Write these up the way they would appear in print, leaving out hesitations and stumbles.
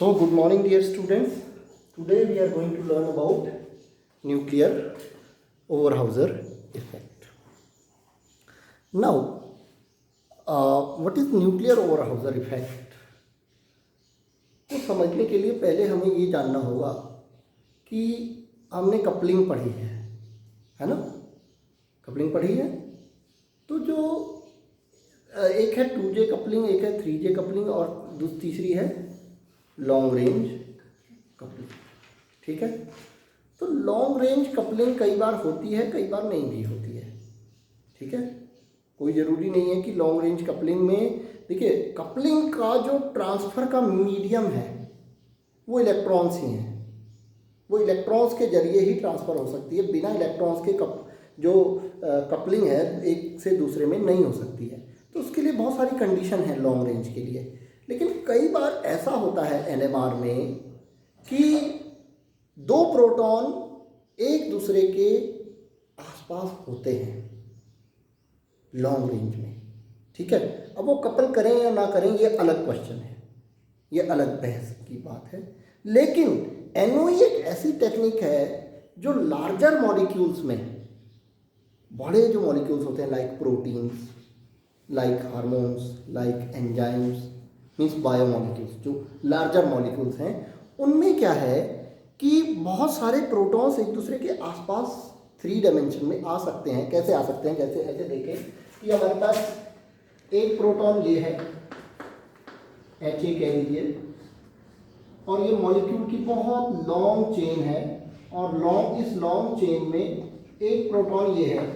So, good morning, dear students. Today we are going to learn about nuclear Overhauser effect. Now, what is nuclear Overhauser effect? तो समझने के लिए पहले हमें ये जानना होगा कि हमने कपलिंग पढ़ी है ना? कपलिंग पढ़ी है। तो जो एक है 2J कपलिंग, एक है 3J कपलिंग और तीसरी है लॉन्ग रेंज कपलिंग। ठीक है। तो लॉन्ग रेंज कपलिंग कई बार होती है, कई बार नहीं भी होती है। ठीक है। कोई ज़रूरी नहीं है कि लॉन्ग रेंज कपलिंग में, देखिए कपलिंग का जो ट्रांसफ़र का मीडियम है वो इलेक्ट्रॉन्स ही हैं। वो इलेक्ट्रॉन्स के जरिए ही ट्रांसफ़र हो सकती है, बिना इलेक्ट्रॉन्स के जो कपलिंग है एक से दूसरे में नहीं हो सकती है। तो उसके लिए बहुत सारी कंडीशन है लॉन्ग रेंज के लिए। लेकिन कई बार ऐसा होता है एनएमआर में कि दो प्रोटॉन एक दूसरे के आसपास होते हैं लॉन्ग रेंज में। ठीक है। अब वो कपल करें या ना करें ये अलग क्वेश्चन है, ये अलग बहस की बात है। लेकिन एनओई एक ऐसी टेक्निक है जो लार्जर मॉलिक्यूल्स में, बड़े जो मॉलिक्यूल्स होते हैं like proteins, like hormones, like enzymes, means biomolecules, जो लार्जर मॉलिक्यूल्स हैं, उनमें क्या है कि बहुत सारे प्रोटॉन्स एक दूसरे के आसपास 3 डायमेंशन में आ सकते हैं। कैसे आ सकते हैं? जैसे ऐसे देखें कि हमारे पास एक प्रोटॉन ये है, HA कह लीजिए, और ये मॉलिक्यूल की बहुत लॉन्ग चेन है, और इस लॉन्ग चेन में एक प्रोटॉन ये है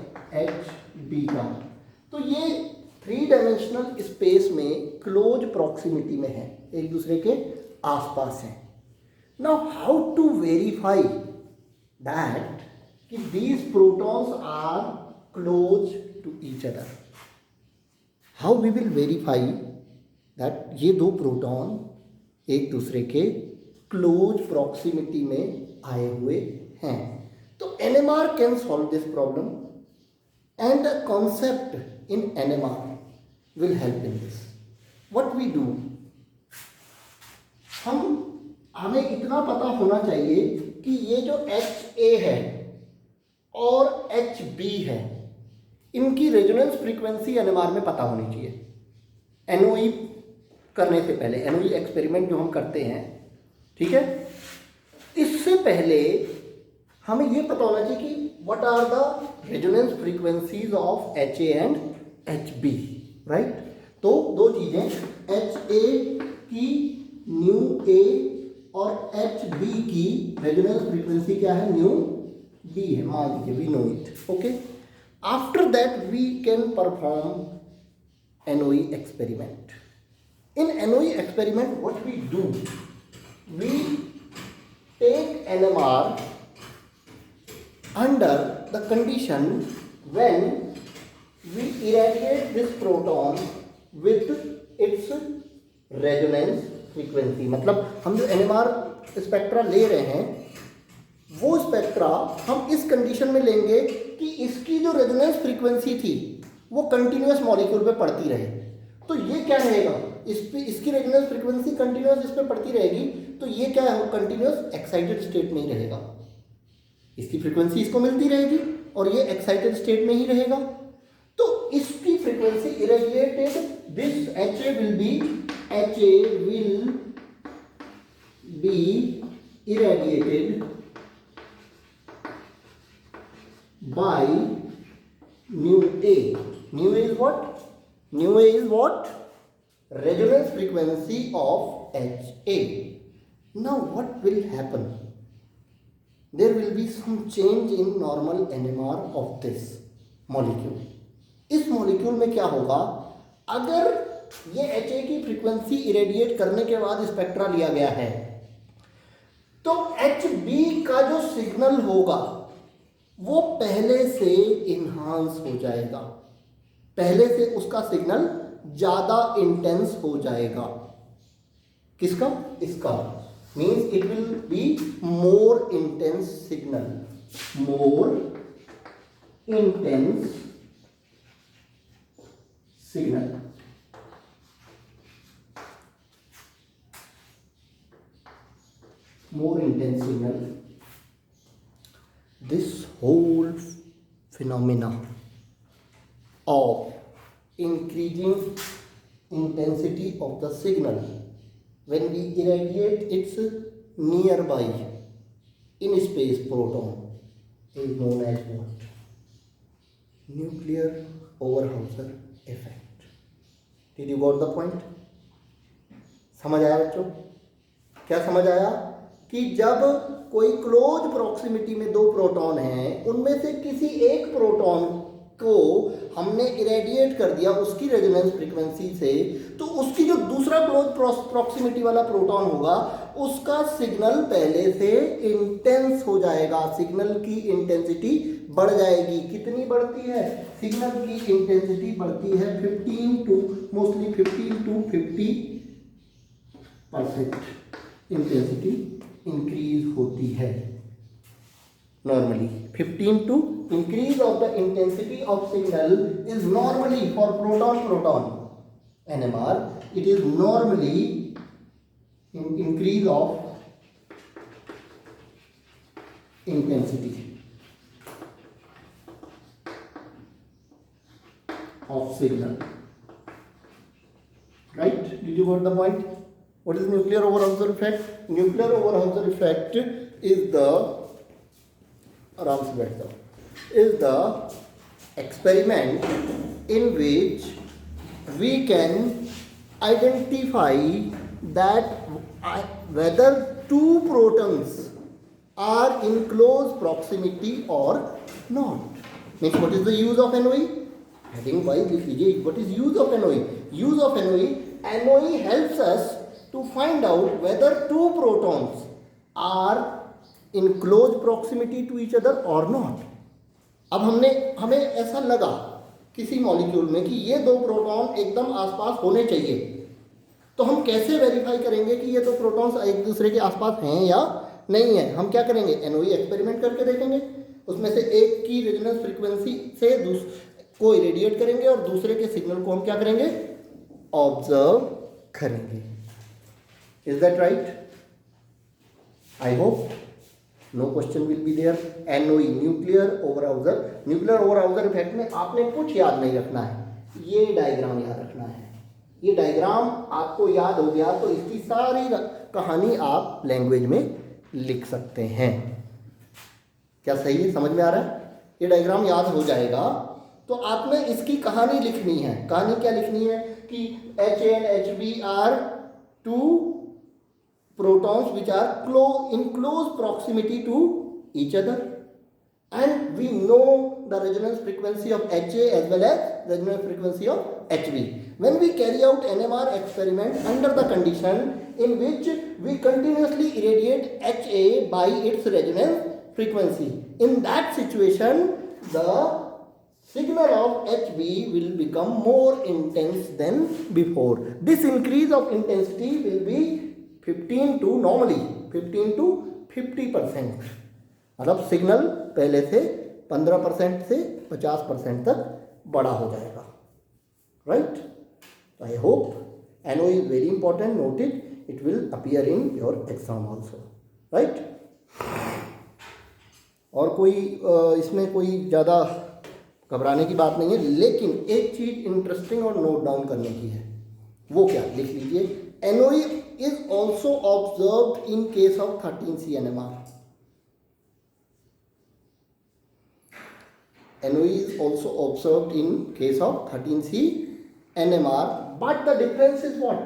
HB का। तो ये 3 डायमेंशनल स्पेस में क्लोज प्रॉक्सिमिटी में है, एक दूसरे के आसपास है। Now how to verify that कि these protons are close to each other? How we will verify that ये दो प्रोटॉन एक दूसरे के क्लोज प्रॉक्सिमिटी में आए हुए हैं? तो NMR can solve this problem and the concept in NMR will help in this. What we do, हमें इतना पता होना चाहिए कि ये जो HA है और HB है, इनकी रेजोनेंस फ्रीक्वेंसी NMR में पता होनी चाहिए। एनओई करने से पहले, एनओई एक्सपेरिमेंट जो हम करते हैं, ठीक है, इससे पहले हमें ये पता होना चाहिए कि what are the resonance frequencies of HA and HB, right. तो दो चीज़ें, HA की न्यू A और HB की रेजोनेंस फ्रीक्वेंसी क्या है? न्यू B है, मान लीजिए, we know it. Okay. After that we can perform NOE experiment. In NOE experiment, what we do, we take NMR under the condition when we irradiate this proton with its resonance frequency. मतलब हम जो NMR spectra ले रहे हैं वो spectra हम इस condition में लेंगे कि इसकी जो रेजोनेंस फ्रीक्वेंसी थी वो कंटिन्यूस मॉलिक्यूल पे पड़ती रहे। तो ये क्या रहेगा, इसकी रेजोनेंस फ्रीक्वेंसी कंटिन्यूस इस पे पड़ती रहेगी, तो ये क्या है, कंटिन्यूस एक्साइटेड स्टेट में ही रहेगा। इसकी फ्रीक्वेंसी इसको मिलती रहेगी और ये एक्साइटेड स्टेट में ही रहेगा। तो इसकी frequency irradiated, this HA will be irradiated by nu A. Nu A is what? Nu A is what? Resonance frequency of HA. Now what will happen? There will be some change in normal NMR of this molecule. इस molecule में क्या होगा, अगर ये HA की frequency irradiate करने के बाद स्पेक्ट्रा लिया गया है तो HB का जो सिग्नल होगा वो पहले से इन्हांस हो जाएगा, पहले से उसका सिग्नल ज्यादा इंटेंस हो जाएगा। किसका? इसका। Means it will be more intense signal, more intense signal. more intense signal. This whole phenomena of increasing intensity of the signal when we irradiate its nearby in space proton is known as what? Nuclear Overhauser effect. Did you got the point? समझ आया बच्चों? क्या समझ आया कि जब कोई close proximity में दो प्रोटॉन हैं, उनमें से किसी एक प्रोटॉन को हमने इरेडिएट कर दिया उसकी रेजोनेंस फ्रीक्वेंसी से, तो उसकी जो दूसरा क्लोज प्रॉक्सिमिटी वाला प्रोटॉन होगा उसका सिग्नल पहले से इंटेंस हो जाएगा, सिग्नल की इंटेंसिटी बढ़ जाएगी। कितनी बढ़ती है? सिग्नल की इंटेंसिटी बढ़ती है 15 to mostly 15 to 50% intensity increase होती है normally. 15 to increase of the intensity of signal is normally for proton NMR, it is normally increase of intensity of signal. Right? Did you got the point? What is nuclear Overhauser effect? Nuclear Overhauser effect is the experiment in which we can identify that whether two protons are in close proximity or not. Means what is the use of NOE? Heading wise लिख लीजिए. What is use of NOE? Use of NOE. NOE helps us to find out whether two protons are in close proximity to each other or not. अब हमें ऐसा लगा किसी molecule में कि ये दो प्रोटॉन एकदम आसपास होने चाहिए, तो हम कैसे वेरीफाई करेंगे कि ये दो प्रोटॉन्स एक दूसरे के आसपास हैं या नहीं है? हम क्या करेंगे? एनओई एक्सपेरिमेंट करके देखेंगे। उसमें से एक की रेजोनेंस फ्रीक्वेंसी से को इरेडिएट करेंगे और दूसरे के सिग्नल को हम क्या करेंगे? ऑब्जर्व करेंगे। Is that right? I hope no question will be there. NOE nuclear Overhauser. Nuclear Overhauser effect में आपने कुछ याद नहीं रखना है, ये डायग्राम याद रखना है। ये डायग्राम आपको याद हो गया तो इसकी सारी कहानी आप लैंग्वेज में लिख सकते हैं। क्या सही है? समझ में आ रहा है? ये डायग्राम याद हो जाएगा तो आपने इसकी कहानी लिखनी है। कहानी क्या लिखनी है कि HA and HB are two protons which are in close proximity to each other, and we know the resonance frequency of HA as well as resonance frequency of HB. When we carry out NMR experiment under the condition in which we continuously irradiate HA by its resonance frequency, in that situation the signal of HB will become more intense than before. This increase of intensity will be 15 to normally 15 to 50%. मतलब signal पहले से 15% से 50% तक बड़ा हो जाएगा। Right? I hope NO is very important. Note it. It will appear in your exam also. Right? और कोई इसमें कोई ज़्यादा घबराने की बात नहीं है, लेकिन एक चीज़ इंटरेस्टिंग और नोट डाउन करने की है। वो क्या? लिख लीजिए। NOE is also observed in case of 13C NMR. NOE is also observed in case of 13C NMR, but the difference is what?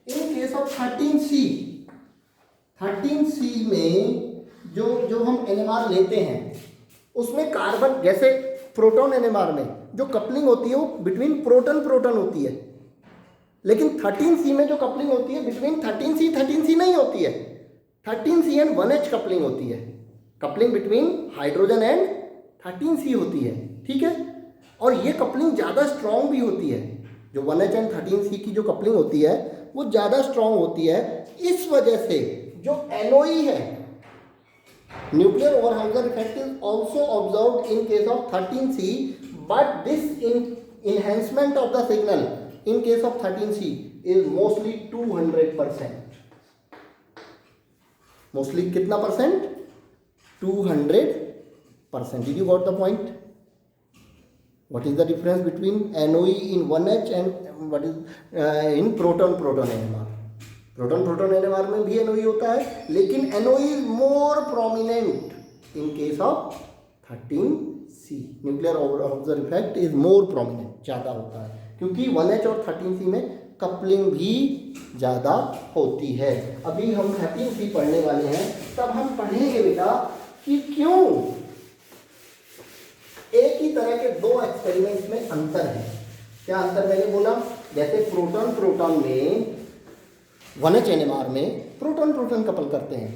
In case of 13C में जो हम NMR लेते हैं उसमें कार्बन, जैसे प्रोटॉन NMR में जो coupling होती है वो बिटवीन प्रोटॉन होती है, लेकिन 13C में जो कपलिंग होती है बिटवीन 13C नहीं होती है। 13C एंड 1H कपलिंग होती है। Coupling between hydrogen and 13C होती है। ठीक है? और ये कपलिंग ज़्यादा स्ट्रॉन्ग भी होती है। जो 1H एंड 13C की जो कपलिंग होती है वो ज़्यादा स्ट्रॉन्ग होती है। इस वजह से जो NOE है, nuclear Overhauser effect is also observed in case of 13C, but this enhancement of the signal in case of 13C is mostly 200%. Mostly कितना percent? 200%. Did you got the point? What is the difference between NOE in 1H and what is in proton NMR? Proton NMR में भी NOE होता है, लेकिन NOE is more prominent in case of 13C. Nuclear observe effect is more prominent, ज़्यादा होता है, क्योंकि 1H और 13C में कपलिंग भी ज़्यादा होती है. अभी हम 13C पढ़ने वाले हैं, तब हम पढ़ेंगे बेटा कि क्यों एक ही तरह के दो एक्सपेरिमेंट्स में अंतर है. क्या अंतर मैंने बोला? जैसे प्रोटॉन में 1H NMR में प्रोटॉन कपल करते हैं,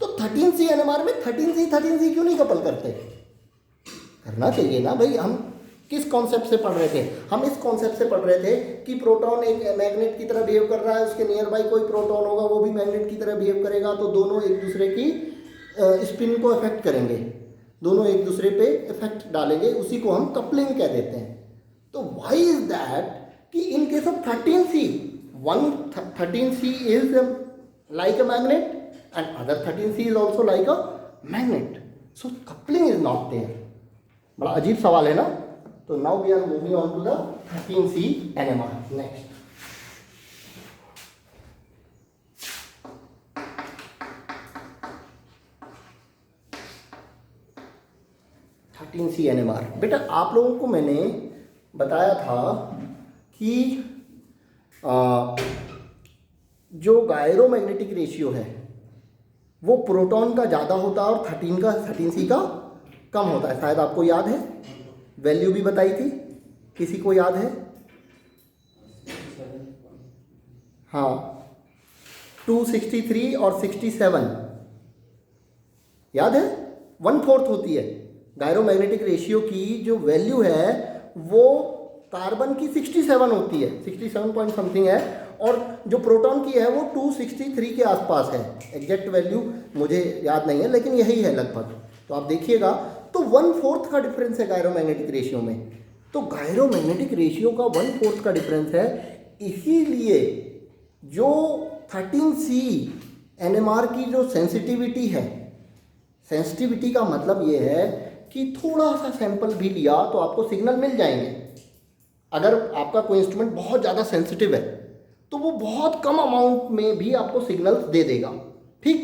तो 13C NMR में 13C क्यों नहीं कपल करते? करना चाहिए ना भाई. हम किस कॉन्सेप्ट से पढ़ रहे थे? हम इस कॉन्सेप्ट से पढ़ रहे थे कि प्रोटॉन एक मैग्नेट की तरह बिहेव कर रहा है, उसके नियर बाई कोई प्रोटॉन होगा, वो भी मैग्नेट की तरह बिहेव करेगा, तो दोनों एक दूसरे की स्पिन को इफेक्ट करेंगे, दोनों एक दूसरे पे इफेक्ट डालेंगे, उसी को हम कपलिंग कह देते हैं. तो व्हाई इज दैट कि in case of 13C is like a magnet and other 13C is also like a magnet, so coupling is not there. बड़ा अजीब सवाल है ना. तो now we are moving on to the 13C NMR. Next, NMR. बेटा आप लोगों को मैंने बताया था कि जो गायरोमैग्नेटिक रेशियो है वो प्रोटॉन का ज़्यादा होता है और 13C का कम होता है. शायद आपको याद है, वैल्यू भी बताई थी. किसी को याद है? हाँ, 263 और 67 याद है. 1/4 होती है. गायरोमैग्नेटिक रेशियो की जो वैल्यू है वो कार्बन की 67 होती है, 67 पॉइंट समथिंग है, और जो प्रोटॉन की है वो 263 के आसपास है. एग्जैक्ट वैल्यू मुझे याद नहीं है, लेकिन यही है लगभग. तो आप देखिएगा, तो 1/4 का डिफरेंस है गायरोमैग्नेटिक रेशियो में. तो गायरोमैग्नेटिक रेशियो का 1/4 का डिफरेंस है, इसीलिए जो 13C NMR की जो सेंसिटिविटी है, सेंसिटिविटी का मतलब ये है कि थोड़ा सा सैंपल भी लिया तो आपको सिग्नल मिल जाएंगे. अगर आपका कोई इंस्ट्रूमेंट बहुत ज़्यादा सेंसिटिव है तो वो बहुत कम अमाउंट में भी आपको सिग्नल्स दे देगा. ठीक,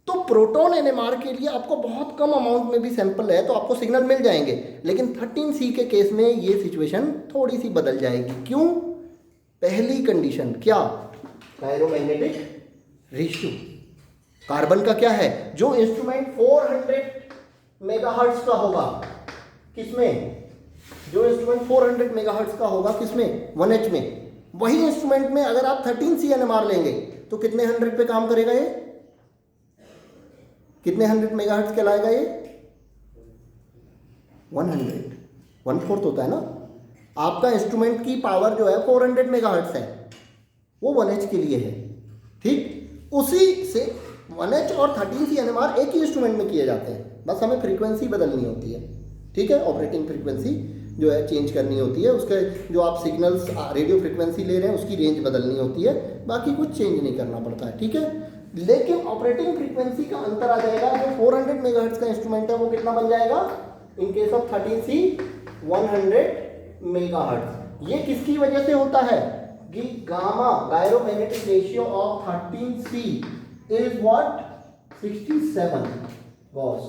तो प्रोटॉन NMR के लिए आपको बहुत कम अमाउंट में भी सैंपल है तो आपको सिग्नल मिल जाएंगे, लेकिन 13C के केस में ये सिचुएशन थोड़ी सी बदल जाएगी. क्यों? पहली कंडीशन क्या? Gyromagnetic ratio. कार्बन का क्या है? जो इंस्ट्रूमेंट 400 मेगाहर्ट्ज का होगा, किसमें? जो इंस्ट्रूमेंट 400 मेगाहर्ट्ज का होगा, किसमें? 1H में. वही इंस्ट्रूमेंट में अगर आप 13C NMR लेंगे तो कितने 100 पे काम करेगा ये? कितने 100 मेगाहर्ट्ज कहलाएगा ये? 100. 1/4 होता है ना. आपका इंस्ट्रूमेंट की पावर जो है 400 मेगाहर्ट्ज है, वो 1H के लिए है. ठीक, उसी से 1H और 13C NMR एक ही इंस्ट्रूमेंट में किए जाते हैं, बस हमें फ्रीक्वेंसी बदलनी होती है. ठीक है, ऑपरेटिंग फ्रीक्वेंसी जो है चेंज करनी होती है, उसके जो आप सिग्नल्स रेडियो फ्रीक्वेंसी ले रहे हैं उसकी रेंज बदलनी होती है, बाकी कुछ चेंज नहीं करना पड़ता है. ठीक है, लेकिन ऑपरेटिंग फ्रीक्वेंसी का अंतर आ जाएगा. जो 400 मेगाहर्ट्ज का इंस्ट्रूमेंट है वो कितना बन जाएगा? इन केस ऑफ 13C 100 मेगाहर्ट्ज. ये किसकी वजह से होता है? कि gamma gyromagnetic ratio of 13C is what? 67 Gauss.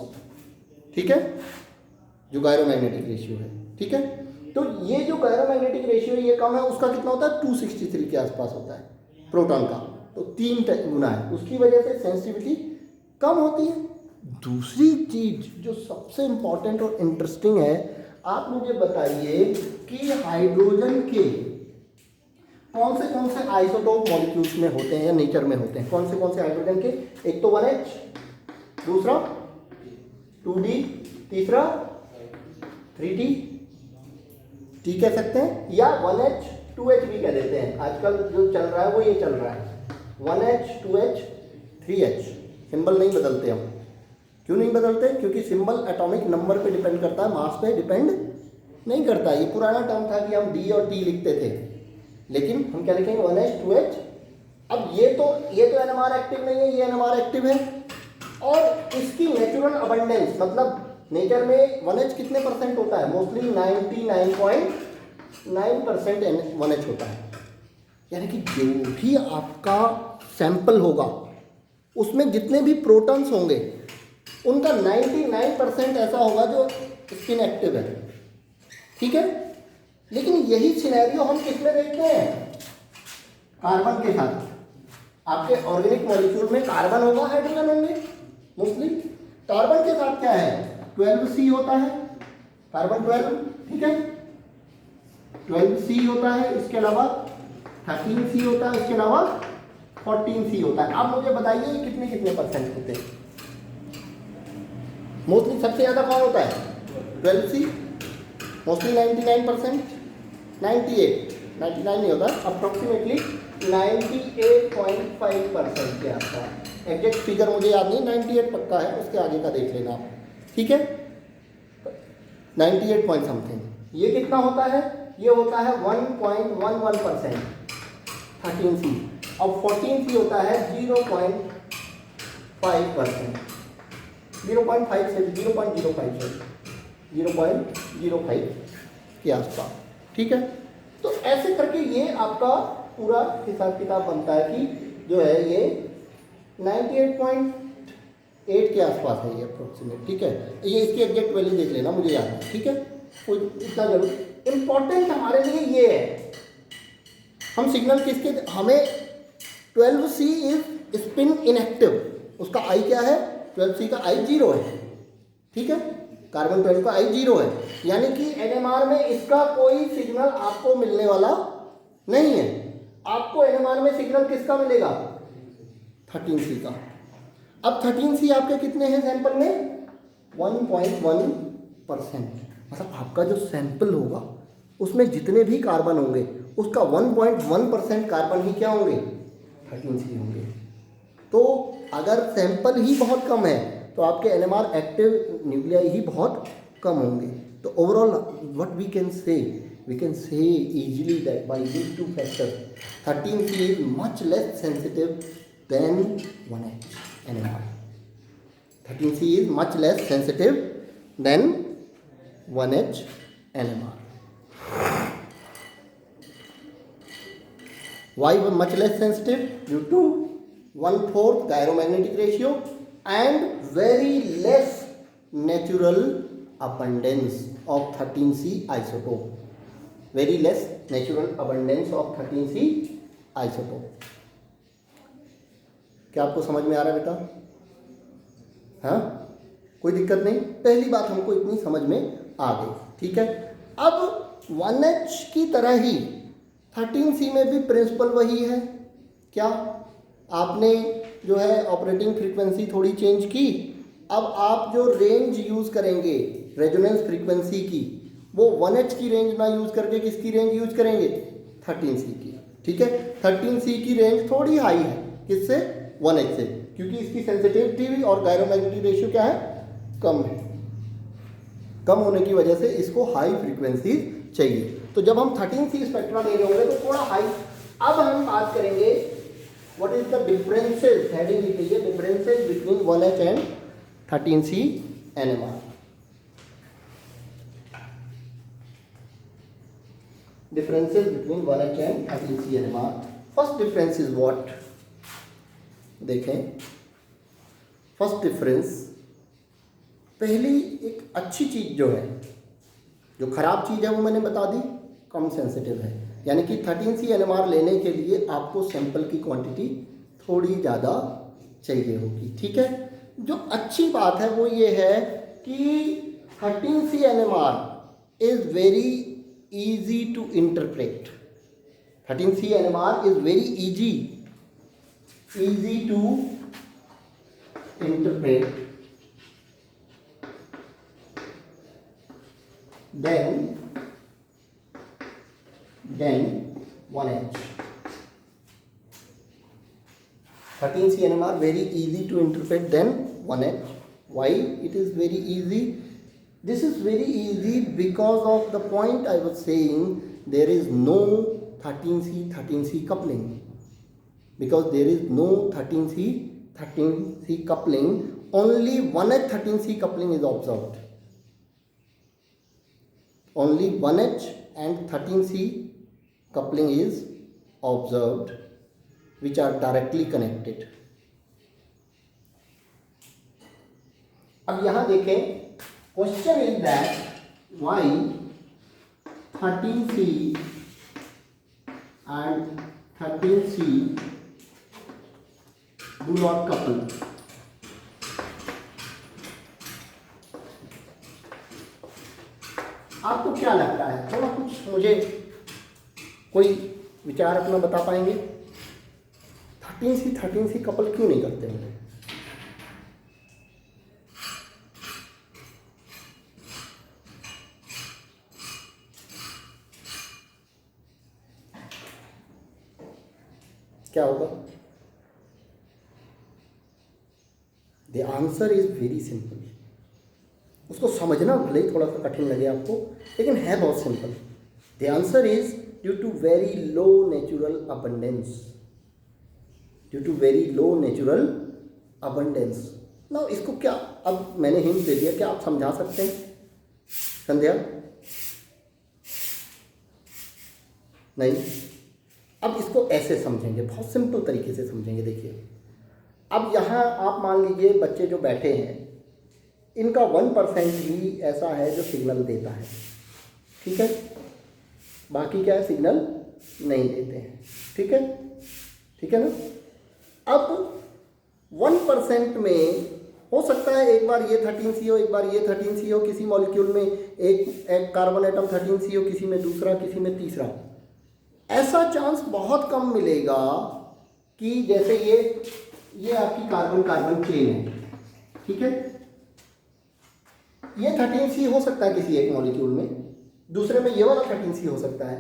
ठीक है, जो गायरोमैग्नेटिक रेशियो है. ठीक है, तो ये जो गायरोमैग्नेटिक रेशियो ये कम है, उसका कितना होता है? 263 के आसपास होता है प्रोटॉन का, तो 3 गुना है. उसकी वजह से सेंसिटिविटी कम होती है. दूसरी चीज जो सबसे इंपॉर्टेंट और इंटरेस्टिंग है, आप मुझे बताइए कि हाइड्रोजन के कौन से आइसोटोप मॉलिक्यूल्स में होते हैं या नेचर में होते हैं? कौन से हाइड्रोजन के? एक तो 1H, दूसरा 2D, तीसरा 3D. ठीक कह सकते हैं, या 1H 2H भी कह देते हैं. आजकल जो चल रहा है वो ये चल रहा है, 1H 2H 3H. सिंबल नहीं बदलते हम. क्यों नहीं बदलते? क्योंकि सिंबल एटॉमिक नंबर पे डिपेंड करता है, मास पे डिपेंड नहीं करता. ये पुराना टर्म था कि हम D और T लिखते थे, लेकिन हम क्या लिखेंगे? 1H 2H अब ये तो NMR एक्टिव नहीं है, ये NMR एक्टिव है, और इसकी नेचुरल अबंडेंस मतलब नेचर में 1H कितने परसेंट होता है? मोस्टली 99.9% 1H होता है। यानी कि जो भी आपका सैंपल होगा उसमें जितने भी प्रोटॉन्स होंगे उनका 99% ऐसा होगा जो स्पिन एक्टिव है, ठीक है। लेकिन यही सिनेरियो हम किसमें देखते हैं? कार्बन के साथ। आपके ऑर्गेनिक मॉलिक्यूल में कार्बन होगा, हाइड्रोजन होंगे मोस्टली। कार्बन के साथ क्या है? 12C होता है, कार्बन 12, ठीक है, 12C होता है। इसके अलावा 13C होता है, इसके अलावा 14C होता है। आप मुझे बताइए कितने कितने परसेंट होते हैं? मोस्टली सबसे ज़्यादा कौन होता है? 12C, मोस्टली 99%, 99 नहीं होता, अप्रोक्सीमेटली 98.5% के आसपास। एग्जैक्ट फिगर मुझे याद नहीं, 98 पक्का है, उसके आगे का देख लेना आप, ठीक है। 98 पॉइंट समथिंग। ये कितना होता है? ये होता है 1.11%, 13C। और 14C होता है 0.5%, 0.5 से 0.05 के आसपास, ठीक है। तो ऐसे करके ये आपका पूरा हिसाब किताब बनता है कि जो है ये 98.8 के आसपास है ये अप्रोक्सीमेट, ठीक है। ये इसकी एग्जैक्ट वैल्यू देख लेना, मुझे याद है, ठीक है। कोई इतना जरूर इम्पोर्टेंट हमारे लिए ये है, हम सिग्नल किसके, हमें 12C इज स्पिन इनएक्टिव, उसका आई क्या है? 12C का आई 0 है, ठीक है। कार्बन 12 का आई 0 है, यानी कि NMR में इसका कोई सिग्नल आपको मिलने वाला नहीं है। आपको NMR में सिग्नल किसका मिलेगा? 13C का। अब 13C आपके कितने हैं सैंपल में? 1.1%। मतलब आपका जो सैंपल होगा उसमें जितने भी कार्बन होंगे उसका 1.1% कार्बन ही क्या होंगे? 13C होंगे। तो अगर सैंपल ही बहुत कम है तो आपके NMR एक्टिव न्यूक्लियाई ही बहुत कम होंगे। तो overall what we can say easily that by these two factors 13C is much less sensitive than 1H NMR. 13C is much less sensitive than 1H NMR. Why much less sensitive? Due to 1/4 gyromagnetic ratio and very less natural abundance of 13C isotope. Very less natural abundance of 13C isotope. क्या आपको समझ में आ रहा है बेटा? हाँ, कोई दिक्कत नहीं। पहली बात हमको इतनी समझ में आ गई, ठीक है। अब 1H की तरह ही 13C में भी प्रिंसिपल वही है। क्या? आपने जो है ऑपरेटिंग फ्रीक्वेंसी थोड़ी चेंज की। अब आप जो रेंज यूज़ करेंगे रेजोनेंस फ्रीक्वेंसी की, वो 1H की रेंज ना यूज़ करके किसकी रेंज यूज़ करेंगे? 13C की, ठीक है। 13C की रेंज थोड़ी हाई है, किससे? 1H से, क्योंकि इसकी सेंसिटिविटी और गायरोमैग्नेटिक रेशियो क्या है? कम है। कम होने की वजह से इसको हाई फ्रीक्वेंसी चाहिए। तो जब हम 13C स्पेक्ट्रा ले रहे होंगे तो थोड़ा हाई। अब हम बात करेंगे what is the differences, heading लिख लीजिए, differences between 1H and 13C NMR। Differences between 1H and 13C NMR. First difference is what? देखें, फर्स्ट डिफरेंस, पहली एक अच्छी चीज़ जो है, जो ख़राब चीज़ है वो मैंने बता दी, कम सेंसिटिव है। यानी कि 13C NMR लेने के लिए आपको सैंपल की क्वांटिटी थोड़ी ज़्यादा चाहिए होगी, ठीक है। जो अच्छी बात है वो ये है कि 13C NMR is very easy to interpret. 13C NMR is very easy to interpret than 1H. 13C NMR very easy to interpret than 1H. Why it is very easy? This is very easy because of the point I was saying, there is no 13C coupling. because there is no 13C coupling, only 1H 13C coupling is observed. Only 1H and 13C coupling is observed, which are directly connected. अब यहाँ देखें, question is that why 13C and 13C do not couple. आपको क्या लगता है, थोड़ा कुछ मुझे कोई विचार अपना बता पाएंगे? 13C कपल क्यों नहीं करते मुझे? क्या होगा? The answer is very simple. उसको समझना भले ही थोड़ा सा कठिन लगे आपको, लेकिन है बहुत simple. The answer is due to very low natural abundance. Due to very low natural abundance. ना इसको क्या, अब मैंने हिंट दे दिया, क्या आप समझा सकते हैं संध्या? नहीं. अब इसको ऐसे समझेंगे, बहुत सिंपल तरीके से समझेंगे. देखिए, अब यहाँ आप मान लीजिए बच्चे जो बैठे हैं, इनका 1% ही ऐसा है जो सिग्नल देता है. ठीक है, बाकी क्या है, सिग्नल नहीं देते हैं. ठीक है, ठीक है ना. अब 1% में हो सकता है एक बार ये 13C हो, एक बार ये 13C हो. किसी मॉलिक्यूल में एक कार्बन एटम 13C हो, किसी में दूसरा, किसी में तीसरा. ऐसा चांस बहुत कम मिलेगा कि जैसे ये आपकी कार्बन कार्बन चेन है. ठीक है, ये 13C हो सकता है किसी एक मॉलिक्यूल में, दूसरे में ये वाला 13C हो सकता है,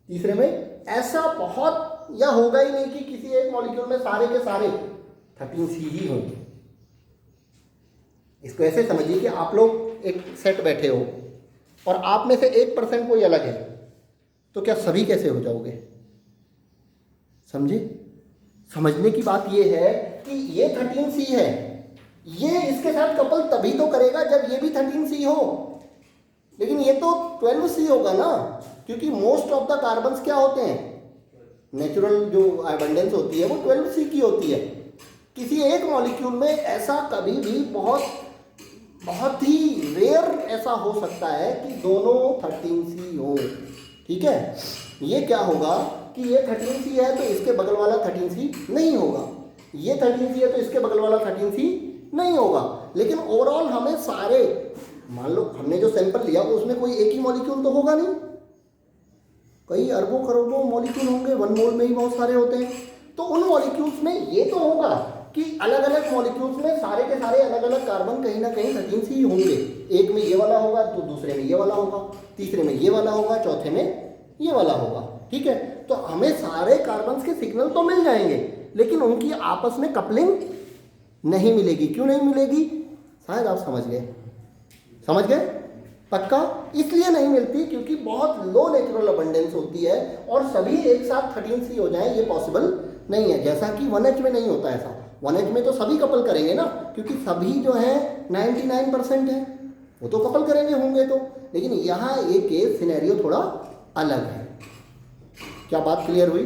तीसरे में. ऐसा बहुत, या होगा ही नहीं कि किसी एक मॉलिक्यूल में सारे के सारे 13C ही होंगे. इसको ऐसे समझिए कि आप लोग एक सेट बैठे हो और आप में से 1% कोई अलग है, तो क्या सभी कैसे हो जाओगे? समझे? समझने की बात यह है कि ये 13C है, ये इसके साथ कपल तभी तो करेगा जब ये भी 13C हो. लेकिन ये तो 12C होगा ना, क्योंकि मोस्ट ऑफ द कार्बन्स क्या होते हैं, नेचुरल जो अबंडेंस होती है वो 12C की होती है. किसी एक मॉलिक्यूल में ऐसा कभी भी बहुत ही रेयर ऐसा हो सकता है कि दोनों 13C हो. ठीक है, ये क्या होगा कि ये 13C है तो इसके बगल वाला 13C नहीं होगा, ये 13C है तो इसके बगल वाला 13C नहीं होगा. लेकिन ओवरऑल हमें सारे, मान लो हमने जो सैंपल लिया उसमें कोई एक ही मॉलिक्यूल तो होगा नहीं, कई अरबों करोड़ों मॉलिक्यूल होंगे, 1 मोल में ही बहुत सारे होते हैं. तो उन मॉलिक्यूल्स में ये तो होगा कि अलग अलग मॉलिक्यूल्स में सारे के सारे अलग अलग कार्बन कहीं ना कहीं 13C होंगे. एक में ये वाला होगा तो दूसरे में ये वाला होगा, तीसरे में ये वाला होगा, चौथे में ये वाला होगा. ठीक है, तो हमें सारे कार्बन्स के सिग्नल तो मिल जाएंगे, लेकिन उनकी आपस में कपलिंग नहीं मिलेगी. क्यों नहीं मिलेगी? शायद आप समझ गए. समझ गए? पक्का? इसलिए नहीं मिलती क्योंकि बहुत लो नेचुरल अबंडेंस होती है और सभी एक साथ 13C हो जाएं, ये पॉसिबल नहीं है. जैसा कि 1H में नहीं होता ऐसा. 1H में तो सभी कपल करेंगे ना, क्योंकि सभी जो है 99% है, वो तो कपल करेंगे होंगे तो. लेकिन यहाँ ये केस सिनेरियो थोड़ा अलग है. क्या बात क्लियर हुई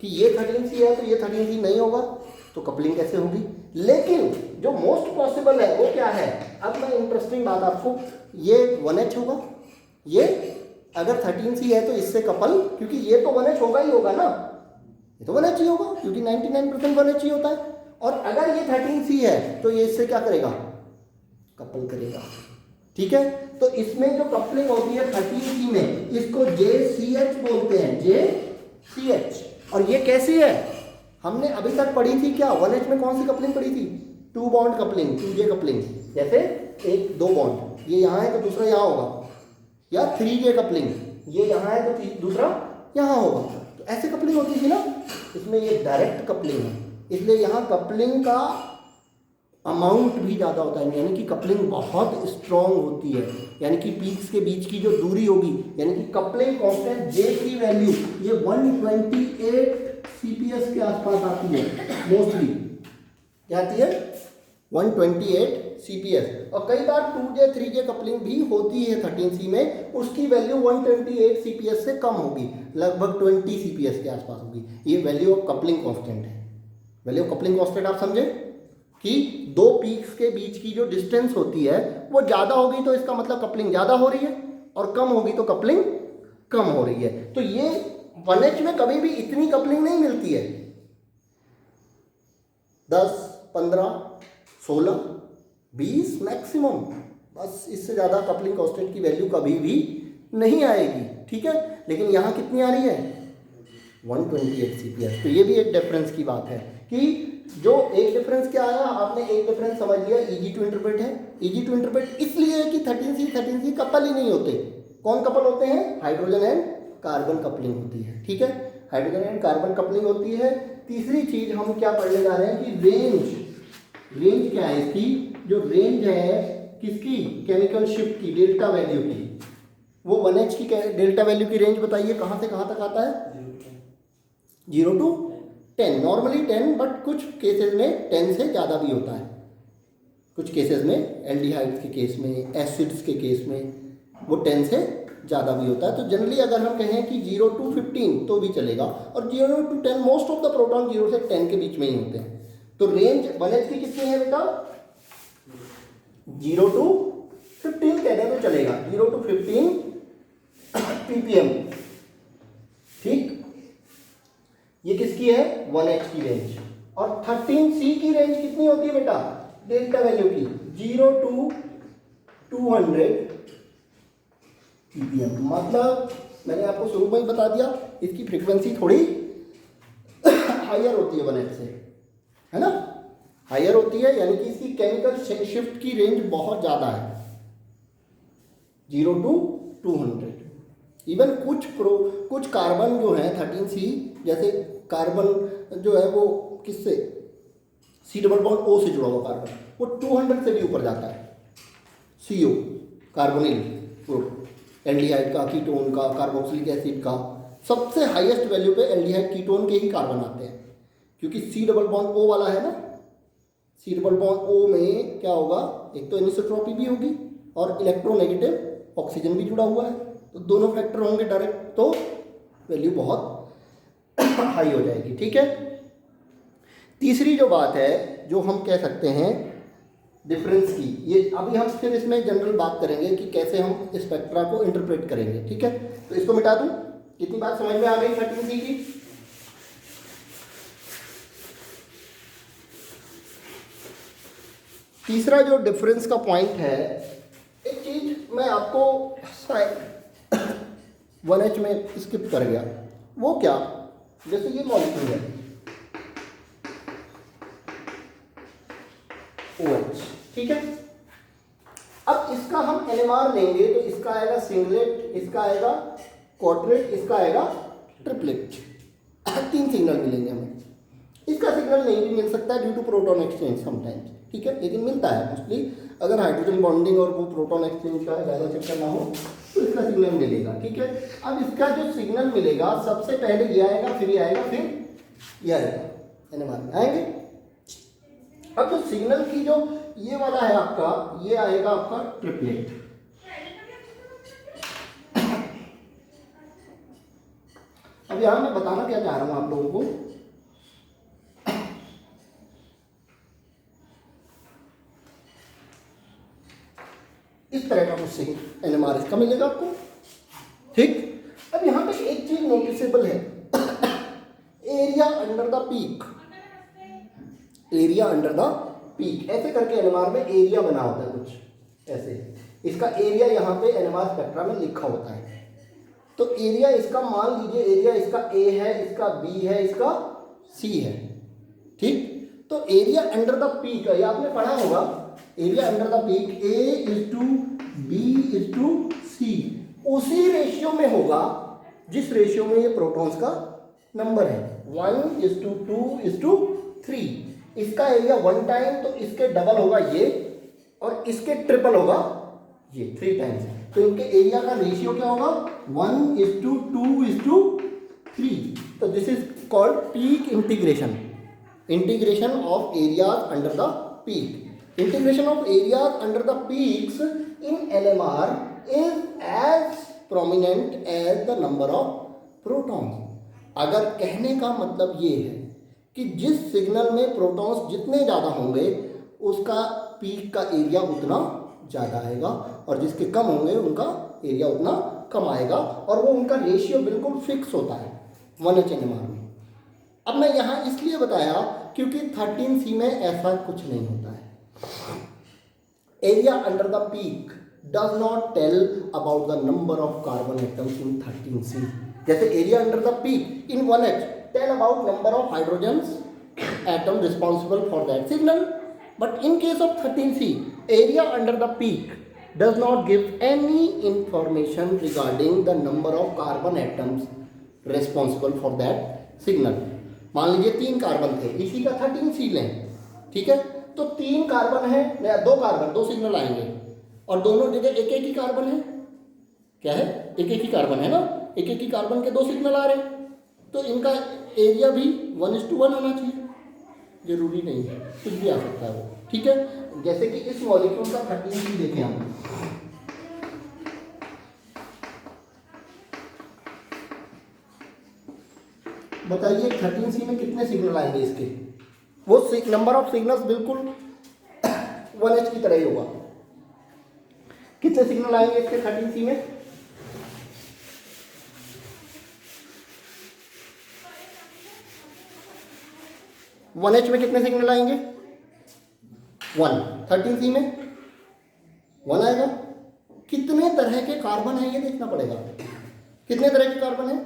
कि ये 13C है तो ये 13C नहीं होगा, तो कपलिंग कैसे होगी? लेकिन जो मोस्ट पॉसिबल है वो क्या है? अब मैं इंटरेस्टिंग बात आपको, ये 1H होगा, ये अगर 13C है तो इससे कपल, क्योंकि ये तो 1H होगा ही होगा ना, ये तो 1H ही होगा क्योंकि 99% 1H ही होता है. और अगर ये 13C है तो ये इससे क्या करेगा? कपल करेगा. ठीक है, तो इसमें जो कपलिंग होती है 13C में, इसको JCH बोलते हैं, JCH. और ये कैसी है? हमने अभी तक पढ़ी थी क्या? 1H में कौन सी कपलिंग पढ़ी थी? 2 बॉन्ड कपलिंग, 2J कपलिंग. जैसे 1-2 बॉन्ड, ये यहाँ है तो दूसरा यहाँ होगा, या 3J कपलिंग, ये यहाँ है तो दूसरा यहाँ होगा. तो ऐसे कपलिंग होती थी ना. इसमें ये डायरेक्ट कपलिंग है, इसलिए यहाँ कपलिंग का अमाउंट भी ज़्यादा होता है, यानी कि कपलिंग बहुत स्ट्रॉन्ग होती है. यानी कि पीक्स के बीच की जो दूरी होगी, यानी कि कपलिंग कांस्टेंट J की वैल्यू ये 128 CPS के आसपास आती है मोस्टली, क्या आती है 128 CPS। और कई बार 2J 3J कपलिंग भी होती है 13C में, उसकी वैल्यू 128 CPS से कम होगी, लगभग 20 CPS के आसपास होगी। ये वैल्यू ऑफ कपलिंग कांस्टेंट है। वैल्यू ऑफ कपलिंग कांस्टेंट आप समझे कि दो पीक्स के बीच की जो डिस्टेंस होती है वो ज़्यादा होगी तो इसका मतलब कपलिंग ज़्यादा हो रही है, और कम होगी तो कपलिंग कम हो रही है। तो ये 1H में कभी भी इतनी कपलिंग नहीं मिलती है, 10, 15, 16, 20 मैक्सिमम, बस इससे ज़्यादा कपलिंग कांस्टेंट की वैल्यू कभी भी नहीं आएगी, ठीक है। लेकिन यहाँ कितनी आ रही है 128 CPS। तो ये भी एक डिफरेंस की बात है कि जो एक डिफरेंस क्या आया, आपने एक डिफरेंस समझ लिया, इजी टू इंटरप्रेट है। इजी टू इंटरप्रेट इसलिए है कि 13C कपल ही नहीं होते। कौन कपल होते हैं? हाइड्रोजन एंड कार्बन कपलिंग होती है, ठीक है, हाइड्रोजन एंड कार्बन कपलिंग होती है। तीसरी चीज हम क्या पढ़ने जा रहे हैं कि रेंज क्या है इसकी, जो रेंज है किसकी, केमिकल शिफ्ट की, डेल्टा वैल्यू की, वो 1H की डेल्टा वैल्यू की रेंज बताइए कहाँ से कहाँ तक आता है? 0 to 10, नॉर्मली 10, बट कुछ केसेस में 10 से ज़्यादा भी होता है। कुछ केसेस में एल्डिहाइड्स के केस में, एसिड्स के केस में वो 10 से ज़्यादा भी होता है। तो जनरली अगर हम कहें कि 0 to 15 तो भी चलेगा, और 0 to 10 most of the proton 0 से 10 के बीच में ही होते हैं। तो रेंज 1H की कितनी है बेटा? 0 to 15 कहने तो चलेगा, 0 to 15 ppm, ठीक। ये किसकी है? 1H की रेंज। और 13C की रेंज कितनी होती है बेटा डेल्टा वैल्यू की? 0 to 200 ppm। मतलब मैंने आपको शुरू में ही बता दिया, इसकी फ्रीक्वेंसी थोड़ी हायर होती है 1H से, है ना, हायर होती है, यानी कि इसकी केमिकल शिफ्ट की रेंज बहुत ज़्यादा है, 0 to 200। इवन कुछ कार्बन जो है 13C, जैसे कार्बन जो है वो किससे, C+O से जुड़ा हुआ कार्बन, वो 200 से भी ऊपर जाता है। CO कार्बोनिल ग्रुप, एल्डिहाइड का, कीटोन का, कार्बोक्सिलिक एसिड का, सबसे हाईएस्ट वैल्यू पे एल्डिहाइड कीटोन के ही कार्बन आते हैं, क्योंकि C+O वाला है ना, C+O में क्या होगा, एक तो एनिसोट्रॉपी भी होगी और इलेक्ट्रोनेगेटिव ऑक्सीजन भी जुड़ा हुआ है, तो दोनों फैक्टर होंगे डायरेक्ट, तो वैल्यू बहुत हाई हो जाएगी, ठीक है। तीसरी जो बात है जो हम कह सकते हैं डिफरेंस की, ये अभी हम फिर इसमें जनरल बात करेंगे कि कैसे हम स्पेक्ट्रा को इंटरप्रेट करेंगे, ठीक है। तो इसको मिटा दूं, कितनी बात समझ में आ गई 13C की? तीसरा जो डिफरेंस का पॉइंट है, एक चीज मैं आपको शायद 1H में स्किप कर गया, वो क्या, जैसे ये मॉलिक्यूल है OH, ठीक है। अब इसका हम NMR लेंगे तो इसका आएगा सिंगलेट, इसका आएगा क्वाड्रेट, इसका आएगा ट्रिपलेट, 3 सिग्नल मिलेंगे हमें। इसका सिग्नल नहीं भी मिल सकता है due to proton exchange sometimes, ठीक है, लेकिन मिलता है मोस्टली। अगर हाइड्रोजन बॉन्डिंग और वो प्रोटॉन एक्सचेंज का ज़्यादा चक्कर ना हो तो इसका सिग्नल मिलेगा, ठीक है। अब इसका जो सिग्नल मिलेगा सबसे पहले ये आएगा, फिर ये आएगा, फिर ये आएगा, NMR में आएंगे। अब जो सिग्नल की जो ये वाला है आपका, ये आएगा आपका ट्रिपलेट। अब यहां मैं बताना क्या चाह रहा हूं आप लोगों को, इस तरह का मुझसे NMR इसका मिलेगा आपको, ठीक। अब यहां पे एक चीज नोटिसेबल है, area under the peak, area under the peak, ऐसे करके NMR में एरिया बना होता है कुछ ऐसे, इसका एरिया यहाँ पे NMR स्पेक्ट्रा में लिखा होता है। तो एरिया इसका मान लीजिए, एरिया इसका A है, इसका B है, इसका C है, ठीक। तो एरिया अंडर द पीक, ये आपने पढ़ा होगा, area under the peak A:B:C, उसी रेशियो में होगा जिस रेशियो में ये प्रोटॉन्स का नंबर है, 1:2:3। इसका एरिया 1 टाइम तो इसके डबल होगा ये, और इसके ट्रिपल होगा ये, 3 टाइम्स। तो इनके एरिया का रेशियो क्या होगा, 1:2:3। 3. So this is called peak integration. Integration of areas under the peak. Integration of areas under the peaks in NMR is as prominent as the number of protons. अगर कहने का मतलब ये है कि जिस सिग्नल में प्रोटॉन्स जितने ज़्यादा होंगे उसका पीक का एरिया उतना ज़्यादा आएगा और जिसके कम होंगे उनका एरिया उतना कम आएगा और वो उनका रेशियो बिल्कुल फिक्स होता है 1h/nmr में। अब मैं यहाँ इसलिए बताया क्योंकि 13C में ऐसा कुछ नहीं होता है। Area under the peak does not tell about the number of carbon atoms in 13C। जैसे area under the peak in 1h tell about number of hydrogens atom responsible for that signal, but in case of 13C area under the peak does not give any information regarding the number of carbon atoms responsible for that signal। मान लीजिए 3 carbon थे, इसी का 13C लें, ठीक है, तो 3 carbon है या 2 कार्बन, 2 सिग्नल आएंगे और दोनों जगह एक एक ही कार्बन है। क्या है? एक एक ही कार्बन है ना, एक एक ही कार्बन के 2 सिग्नल आ रहे हैं, तो इनका एरिया भी 1:1 आना चाहिए। जरूरी नहीं है, कुछ भी आ सकता है वो, ठीक है। जैसे कि इस मॉलिक्यूल का 13C देखें हम, बताइए 13C में कितने सिग्नल आएंगे इसके? वो नंबर ऑफ सिग्नल्स बिल्कुल 1h की तरह ही होगा। कितने सिग्नल आएंगे इसके 13C में? वन एच में कितने सिग्नल आएंगे? 1। 13C में 1 आएगा। कितने तरह के कार्बन है ये देखना पड़ेगा। कितने तरह के कार्बन है?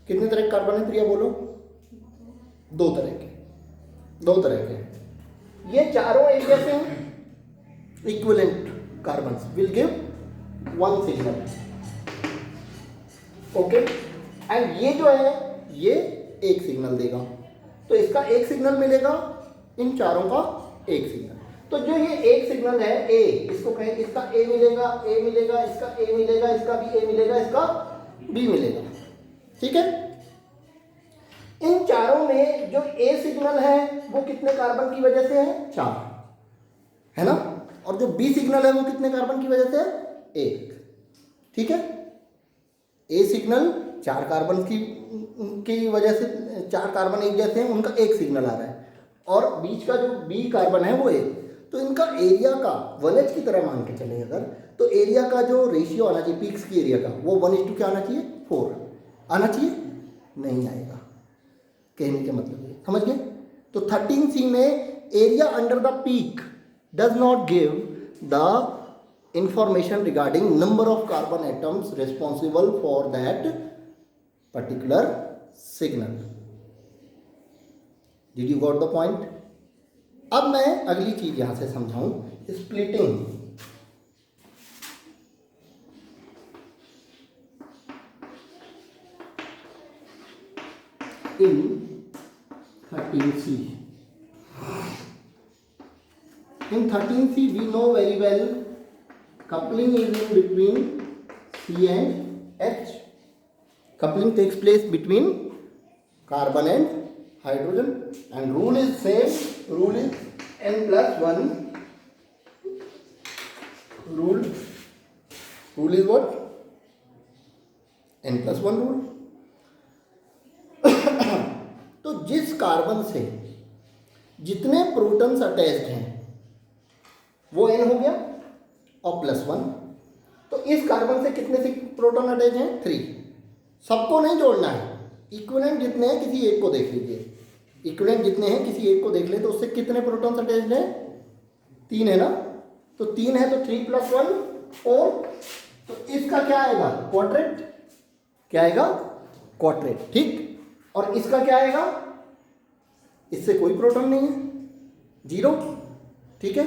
कितने तरह के कार्बन है प्रिया बोलो? 2 तरह के, 2 तरह के। ये चारों एक जैसे हैं, equivalent carbon will give 1 signal, okay. And ये जो है ये 1 सिग्नल देगा, तो इसका 1 सिग्नल मिलेगा, इन चारों का 1 सिग्नल। तो जो ये 1 सिग्नल है ए, इसको कहें, इसका ए मिलेगा, ए मिलेगा, इसका ए मिलेगा, इसका भी ए मिलेगा, इसका बी मिलेगा, ठीक है। इन चारों में जो ए सिग्नल है वो कितने कार्बन की वजह से है? 4, है ना। और जो बी सिग्नल है वो कितने कार्बन की वजह से है? 1, ठीक है। ए सिग्नल 4 कार्बन की वजह से, 4 कार्बन एक जैसे हैं, उनका 1 सिग्नल आ रहा है, और बीच का जो बी कार्बन है वो 1। तो इनका एरिया का 1h की तरह मान के चले अगर, तो एरिया का जो रेशियो आना चाहिए पीक्स की एरिया का, वो 1:2 क्या आना चाहिए? 4 आना चाहिए, नहीं आएगा। कहने के मतलब ये समझ गए। तो 13C में area under the peak does not give the information regarding number of carbon atoms responsible for that particular signal। Did you got the point? अब मैं अगली चीज यहां से समझाऊं, splitting. in 13C, in 13C we know very well coupling is in between C and H. Coupling takes place between carbon and hydrogen, and rule is same. Rule is n+1. Rule is what? n+1 rule. तो जिस carbon से जितने protons attached हैं वो n हो गया और +1। तो इस कार्बन से कितने से प्रोटॉन अटैच हैं? 3। सबको नहीं जोड़ना है, इक्विवेलेंट जितने हैं किसी एक को देख लीजिए। इक्विवेलेंट जितने हैं किसी एक को देख ले, तो उससे कितने प्रोटॉन्स अटैच्ड हैं? 3 है ना। तो 3 है तो 3 + 1 4। तो इसका क्या आएगा? क्वाड्रेट। क्या आएगा? क्वाड्रेट, ठीक। और इसका क्या आएगा? इससे कोई प्रोटॉन नहीं है, 0, ठीक है।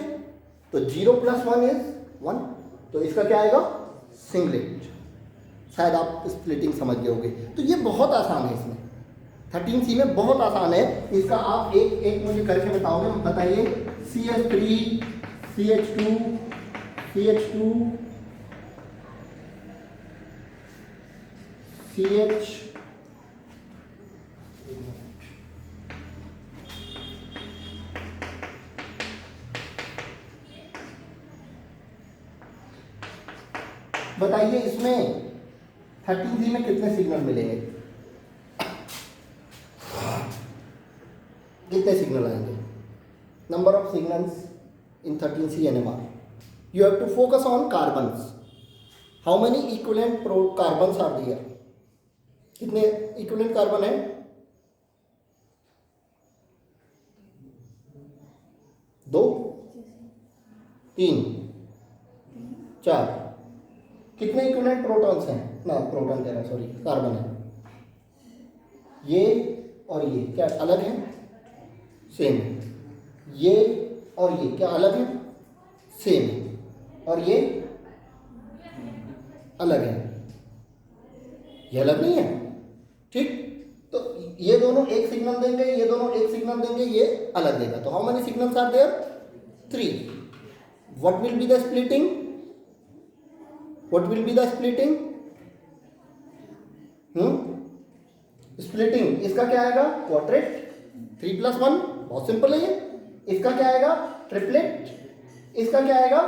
तो 0 + 1 is 1। तो इसका क्या आएगा? सिंगलेट। शायद आप स्प्लिटिंग समझ गए होंगे। तो ये बहुत आसान है, इसमें 13C में बहुत आसान है। इसका आप एक एक मुझे करके बताओगे। बताइए CH3 CH2 CH2 CH बताइए इसमें 13C में कितने सिग्नल मिलेंगे, कितने सिग्नल आएंगे? Number of signals in 13C NMR. You have to focus on carbons. How many equivalent carbons are there? कितने equivalent कार्बन है? 2, 3, 4. कितने इक्विवेलेंट प्रोटॉन्स हैं? ना प्रोटॉन कह रहा हूं, सॉरी, कार्बन है. ये और ये क्या अलग है? सेम है. ये और ये क्या अलग है? सेम है. और ये अलग है, ये अलग नहीं है. ठीक, तो ये दोनों एक सिग्नल देंगे, ये दोनों एक सिग्नल देंगे, ये अलग देगा. तो how many signals are there? 3. What will be the splitting? What will be the splitting? Splitting इसका क्या आएगा? क्वाड्रेट. 3+1 बहुत सिंपल है ये. इसका क्या आएगा? ट्रिपलेट. इसका क्या आएगा?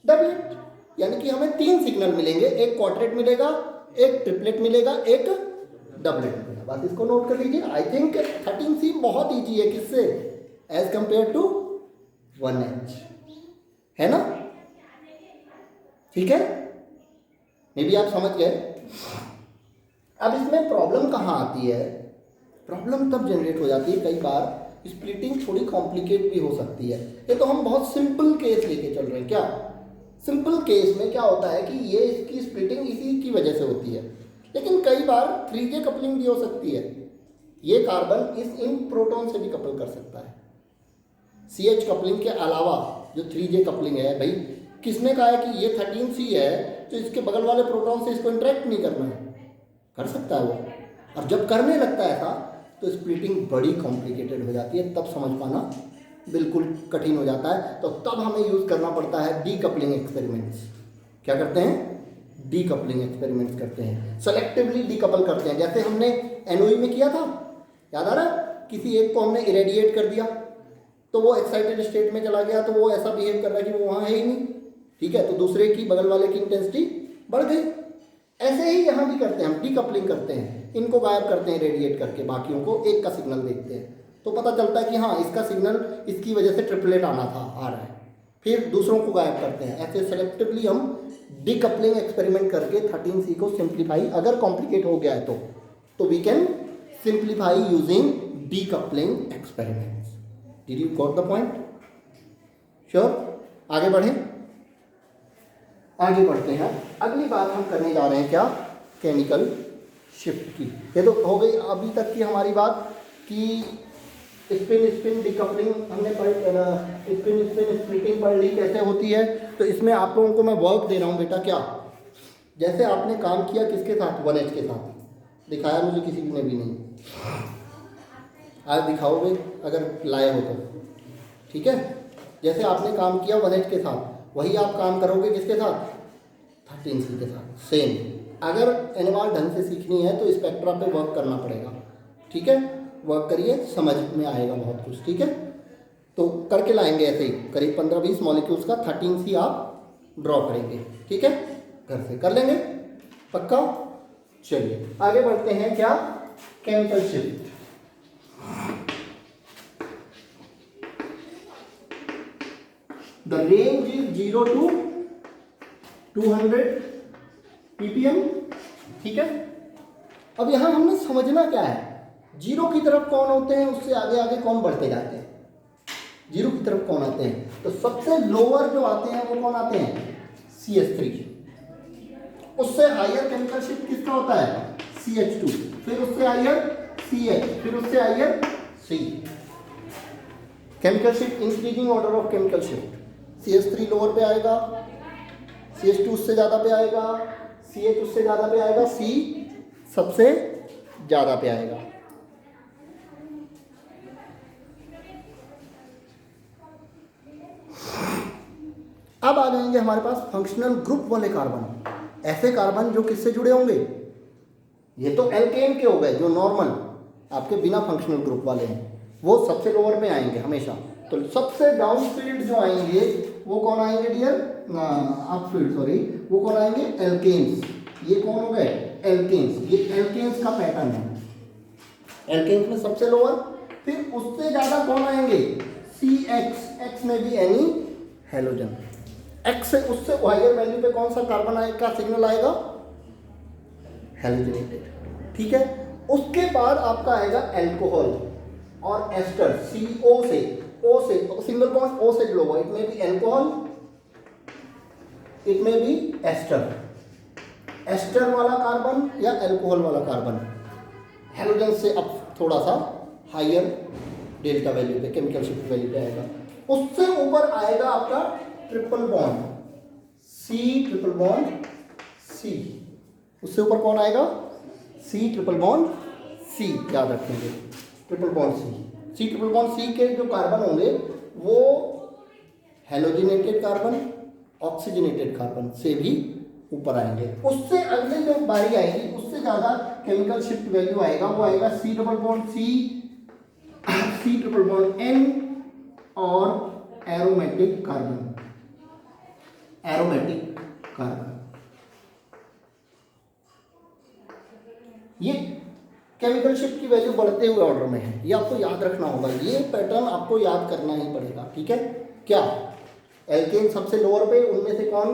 डबलेट. यानी कि हमें 3 सिग्नल मिलेंगे, एक क्वाड्रेट मिलेगा, एक ट्रिपलेट मिलेगा, एक डबलेट मिलेगा. बस इसको नोट कर लीजिए. आई थिंक 13C बहुत ईजी है. किससे? एज कंपेयर टू 1H, है ना? ठीक है, मे बी आप समझ गए. अब इसमें प्रॉब्लम कहाँ आती है? प्रॉब्लम तब जनरेट हो जाती है कई बार स्प्लिटिंग थोड़ी कॉम्प्लिकेट भी हो सकती है. ये तो हम बहुत सिंपल केस लेके चल रहे हैं. क्या सिंपल केस में क्या होता है कि ये इसकी स्प्लिटिंग इसी की वजह से होती है, लेकिन कई बार 3J कपलिंग भी हो सकती है. ये कार्बन इन प्रोटॉन से भी कपल कर सकता है. CH कपलिंग के अलावा जो 3J कपलिंग है, भाई किसने कहा है कि ये 13C है तो इसके बगल वाले प्रोटॉन से इसको इंटरेक्ट नहीं करना है? कर सकता है वो. और जब करने लगता है ऐसा तो स्प्लिटिंग बड़ी कॉम्प्लिकेटेड हो जाती है. तब समझ पाना बिल्कुल कठिन हो जाता है. तो तब हमें यूज़ करना पड़ता है डीकपलिंग एक्सपेरिमेंट्स. क्या करते हैं? डीकपलिंग एक्सपेरिमेंट्स करते हैं. सेलेक्टिवली डीकपल करते हैं. जैसे हमने NOE में किया था, याद आ रहा है? किसी एक को हमने इरेडिएट कर दिया तो वो एक्साइटेड स्टेट में चला गया, तो वो ऐसा बिहेव कर रहा है कि वो वहाँ है ही नहीं. ठीक है, तो दूसरे की बगल वाले की इंटेंसिटी बढ़ गई. ऐसे ही यहाँ भी करते हैं हम, डीकपलिंग करते हैं. इनको गायब करते हैं रेडिएट करके, बाकियों को एक का सिग्नल देखते हैं तो पता चलता है कि हाँ इसका सिग्नल इसकी वजह से ट्रिपलेट आना था, आ रहा है. फिर दूसरों को गायब करते हैं. ऐसे सेलेक्टिवली हम डीकपलिंग एक्सपेरिमेंट करके 13C को सिंप्लीफाई, अगर कॉम्प्लिकेट हो गया है तो we can simplify using decoupling experiments. Did you got the point? Sure. आगे बढ़ें. आगे बढ़ते हैं. अगली बात हम करने जा रहे हैं क्या? केमिकल शिफ्ट की. ये तो हो गई अभी तक की हमारी बात कि स्पिन स्पिन डीकपलिंग हमने पढ़, स्पिन स्पिन स्प्लिटिंग पढ़ ली कैसे होती है. तो इसमें आप लोगों को मैं वर्क दे रहा हूँ बेटा. क्या? जैसे आपने काम किया किसके साथ? 1H के साथ. दिखाया मुझे किसी ने भी नहीं. आज दिखाओगे अगर लाए हो तो. ठीक है, जैसे आपने काम किया 1H के साथ, वही आप काम करोगे किसके साथ? 13C के साथ. सेम. अगर NMR ढंग से सीखनी है तो स्पेक्ट्रा पे वर्क करना पड़ेगा. ठीक है, वर्क करिए, समझ में आएगा बहुत कुछ. ठीक है, तो करके लाएंगे ऐसे ही करीब 15-20 मॉलिक्यूल्स का 13C आप ड्रॉ करेंगे. ठीक है, घर से कर लेंगे पक्का. चलिए आगे बढ़ते हैं. क्या? Chemical shift. The range is 0 to 200 ppm. ठीक है, अब यहाँ हमने समझना क्या है? 0 की तरफ कौन होते हैं, उससे आगे आगे कौन बढ़ते जाते हैं? 0 की तरफ कौन आते हैं? तो सबसे लोअर जो आते हैं वो कौन आते हैं? CH3. उससे हायर केमिकल शिफ्ट किसका होता है? CH2. फिर उससे हायर CH, फिर उससे higher C. Chemical shift, increasing order of chemical shift. CH3 lower पे आएगा, CH2 उससे ज़्यादा पे आएगा, CH उससे ज़्यादा पे आएगा, C सबसे ज़्यादा पे आएगा. अब आ जाएंगे हमारे पास फंक्शनल ग्रुप वाले कार्बन. ऐसे कार्बन जो किससे जुड़े होंगे? ये तो एल्केन के हो गए जो नॉर्मल आपके बिना फंक्शनल ग्रुप वाले हैं, वो सबसे लोअर में आएंगे हमेशा। तो सबसे डाउन फील्ड जो आएंगे वो कौन आएंगे डियर, अप फील्ड सॉरी, वो कौन आएंगे, एल्केन्स। ये कौन हो गए, एल्केन्स। ये एल्केन्स का पैटर्न है, एल्केन्स में सबसे लोअर, फिर उससे ज़्यादा कौन आएंगे, CX, एक्स में भी एनी हेलोजन, एक्स से उससे हायर वैल्यू पे कौन सा कार्बन का सिग्नल आएगा, हेलोजनेटेड, ठीक है। उसके बाद आपका आएगा एल्कोहल और एस्टर, CO से, O से सिंगल बॉन्ड O से जुड़ा हुआ, इट में भी एल्कोहल, इट में भी एस्टर, एस्टर वाला कार्बन या एल्कोहल वाला कार्बन हेलोजन से अब थोड़ा सा हायर डेल्टा वैल्यू पे, केमिकल शिफ्ट वैल्यू पे आएगा। उससे ऊपर आएगा आपका triple bond C, triple bond C, उससे ऊपर कौन आएगा, C ट्रिपल बॉन्ड C, याद रखेंगे triple bond C triple bond C के जो कार्बन होंगे वो हेलोजिनेटेड कार्बन, ऑक्सीजनेटेड कार्बन से भी ऊपर आएंगे। उससे अगले जो बारी आएगी उससे ज़्यादा केमिकल शिफ्ट वैल्यू आएगा, वो आएगा C double bond C triple bond N और एरोमेटिक कार्बन, एरोमेटिक कार्बन। ये केमिकल शिफ्ट की वैल्यू बढ़ते हुए ऑर्डर में है, ये आपको याद रखना होगा, ये पैटर्न आपको याद करना ही पड़ेगा, ठीक है। क्या एल्केन सबसे लोअर पे, उनमें से कौन,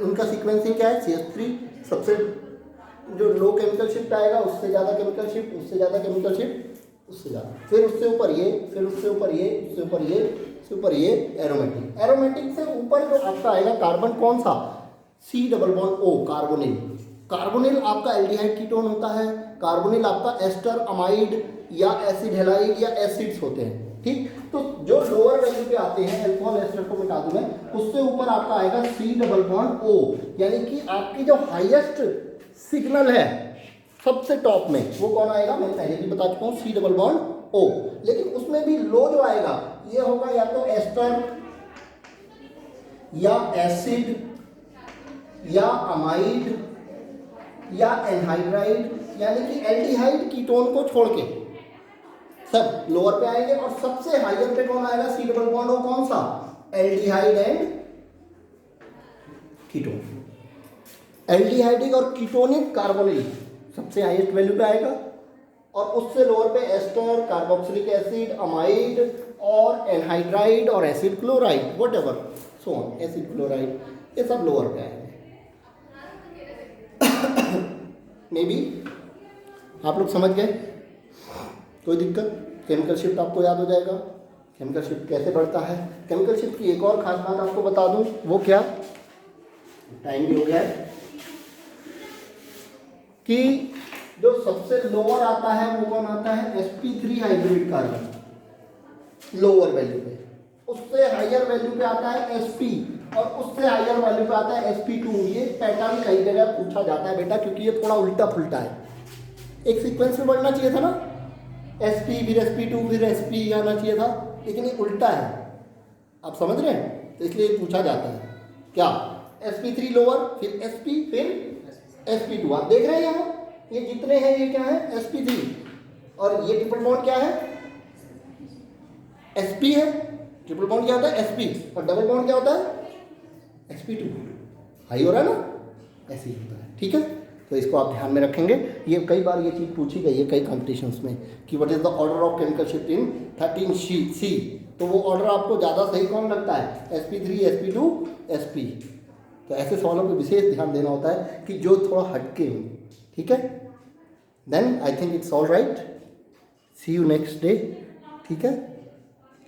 उनका सीक्वेंसिंग क्या है, CH3 सबसे जो लो केमिकल शिफ्ट आएगा, उससे ज़्यादा केमिकल शिफ्ट, उससे ज़्यादा केमिकल शिफ्ट, उससे ज़्यादा, फिर उससे ऊपर ये, फिर उससे ऊपर ये, उससे ऊपर ये, उससे ऊपर ये एरोमेटिक। एरोमेटिक से ऊपर जो आपका आएगा कार्बन कौन सा, C double bond O, carbonyl. Carbonyl आपका एल्डिहाइड कीटोन होता है, कार्बोनिल आपका एस्टर, अमाइड या एसिड हेलाइड या एसिड्स होते हैं, ठीक। तो जो लोअर वैल्यू पे आते हैं, अल्कोहल एस्टर को मिटा दूं मैं, उससे ऊपर आपका आएगा C डबल बॉन्ड O, यानी कि आपकी जो हाईएस्ट सिग्नल है सबसे टॉप में वो कौन आएगा, मैं पहले भी बता चुका हूँ, C डबल बॉन्ड O। लेकिन उसमें भी लो जो आएगा ये होगा या तो एस्टर या एसिड या अमाइड या एनहाइड्राइड, यानी कि एल्डिहाइड कीटोन को छोड़ के सब लोअर पे आएंगे। और सबसे हाईयर पे कौन आएगा, C डबल बॉन्ड O, कौन सा, एल्डिहाइड एंड कीटोन, एल्डिहाइडिक और कीटोनिक कार्बोनिल सबसे हाईएस्ट वैल्यू पे आएगा, और उससे लोअर पे एस्टर, कार्बोक्सिलिक एसिड, अमाइड और एनहाइड्राइड और acid chloride, what ever so on, acid chloride, ये सब लोअर पे आएंगे। मे बी आप लोग समझ गए, कोई दिक्कत, केमिकल शिफ्ट आपको याद हो जाएगा, केमिकल शिफ्ट कैसे बढ़ता है। केमिकल शिफ्ट की एक और खास बात आपको बता दूं, वो क्या, टाइम भी हो गया है, कि जो सबसे लोअर आता है वो कौन आता है, sp3 hybrid carbon lower value पे, उससे हायर वैल्यू पे आता है sp, और उससे हायर वैल्यू पे आता है sp2। ये पैटर्न कई जगह पूछा जाता है बेटा, क्योंकि ये थोड़ा उल्टा फुल्टा है, एक सीक्वेंस में बढ़ना चाहिए था ना, sp फिर sp2 फिर sp आना चाहिए था, लेकिन ये उल्टा है, आप समझ रहे हैं, तो इसलिए पूछा जाता है क्या, sp3 लोअर फिर sp फिर sp2। आप देख रहे हैं यहाँ ये जितने हैं ये क्या है, sp3, और ये ट्रिपल बॉन्ड क्या है, sp है, ट्रिपल बॉन्ड क्या होता है, sp, और डबल बॉन्ड क्या होता है, sp2। हाई हो रहा है ना, ऐसे ही होता है, ठीक है। तो इसको आप ध्यान में रखेंगे, ये कई बार ये चीज़ पूछी गई है कई कॉम्पिटिशन्स में कि what is the order of chemical shift in 13C, तो वो ऑर्डर आपको ज़्यादा सही कौन लगता है, sp3 sp2 sp। तो ऐसे सवालों पर विशेष ध्यान देना होता है कि जो थोड़ा हटके हो, ठीक है। Then I think it's all right, see you next day, ठीक है।